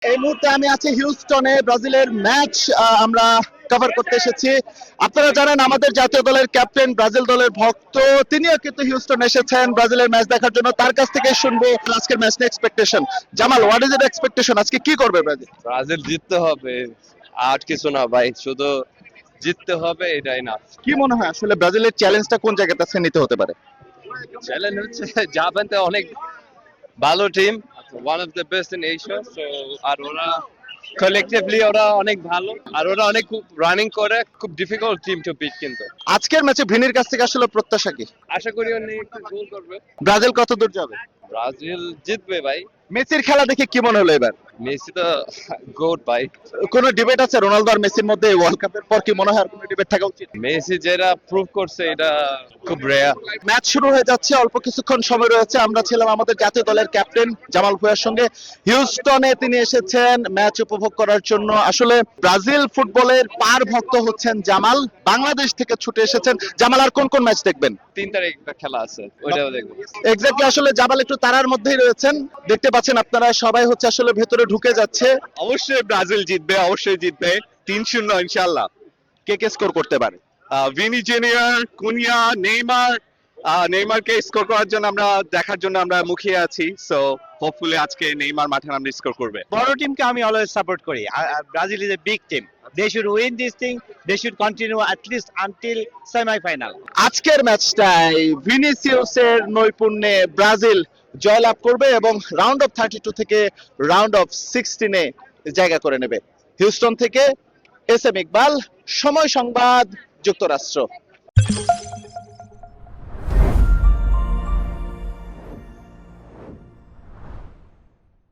এই মুহূর্তে আমি আছি হিউস্টনে, ব্রাজিলের ম্যাচ আমরা কভার করতে এসেছি। আপনারা জানেন আমাদের জাতীয় দলের ক্যাপ্টেন, ব্রাজিল দলের ভক্ত, তিনিও কিন্তু হিউস্টন এসেছেন ব্রাজিলের ম্যাচ দেখার জন্য। তার কাছ থেকে শুনবো আজকের ম্যাচ নিয়ে expectation. Jamal, what is your expectation? আজকে কি করবে ব্রাজিল? ব্রাজিল জিততে হবে, আর কিছু না ভাই, শুধু জিততে হবে, এটাই না। কি মনে হয় আসলে ব্রাজিলের চ্যালেঞ্জটা কোন জায়গাতে আছে নিতে হতে পারে? চ্যালেঞ্জ হচ্ছে জাপানতে অনেক ভালো team, one of the best in Asia. So আর ওরা কালেক্টিভলি ওরা অনেক ভালো, আর ওরা অনেক খুব রানিং করে, খুব ডিফিকাল্ট টিম টু বিট। কিন্তু আজকের ম্যাচে ভিনির কাছ থেকে আসলে প্রত্যাশা কি? আশা করি উনি একটু গোল করবে। ব্রাজিল কত দূর যাবে? ব্রাজিল জিতবে ভাই। মেসির খেলা দেখে কি মনে হলো এবার? মেসি তো গোট ভাই। কোনো ডিবেট আছে রোনালদো আর মেসির মধ্যে ওয়ার্ল্ড কাপের পর? কি মনে হয় আর কোনো ডিবেট থাকা উচিত? মেসি যেটা প্রুভ করছে এটা খুব রেয়ার। ম্যাচ শুরু হয়ে যাচ্ছে, অল্প কিছুক্ষণ সময় রয়েছে। আমরা ছিলাম আমাদের জাতীয় দলের ক্যাপ্টেন জামাল ভুঁইয়ার সঙ্গে। হিউস্টনে তিনি এসেছেন ম্যাচ উপভোগ করার জন্য। আসলে ব্রাজিল ফুটবলের পার ভক্ত হচ্ছেন জামাল, বাংলাদেশ থেকে ছুটে এসেছেন। জামাল, আর কোন কোন ম্যাচ দেখবেন? 3 তারিখ একটা খেলা আছে, ওইটাও দেখবো। এক্স্যাক্টলি, আসলে জামাল একটু তারার মধ্যেই রয়েছেন। দেখতে পাচ্ছেন আপনারা, সবাই হচ্ছে আসলে ভেতরে ঢুকে যাচ্ছে। অবশ্যই ব্রাজিল জিতবে, অবশ্যই জিতবে 3-0 ইনশাআল্লাহ। কে কে স্কোর করতে পারে? Vini junior, Kunia, Neymar. নেইমারকে score করার জন্য আমরা দেখার জন্য আমরা মুখিয়ে আছি। সো হোপফুলি আজকে নেইমার মাঠে নামলে স্কোর করবে। বড় টিমকে আমি অলওয়েজ সাপোর্ট করি। Brazil is a big team, they should win this thing, they should continue at least until semifinal. আজকের ম্যাচটায় ভিনিসিয়াসের নৈপুণ্যে ব্রাজিল জয়লাভ করবে এবং রাউন্ড অফ 32 থেকে রাউন্ড অফ 16-এ জায়গা করে নেবে। হিউস্টন থেকে এস এম ইকবাল, সময় সংবাদ, যুক্তরাষ্ট্র।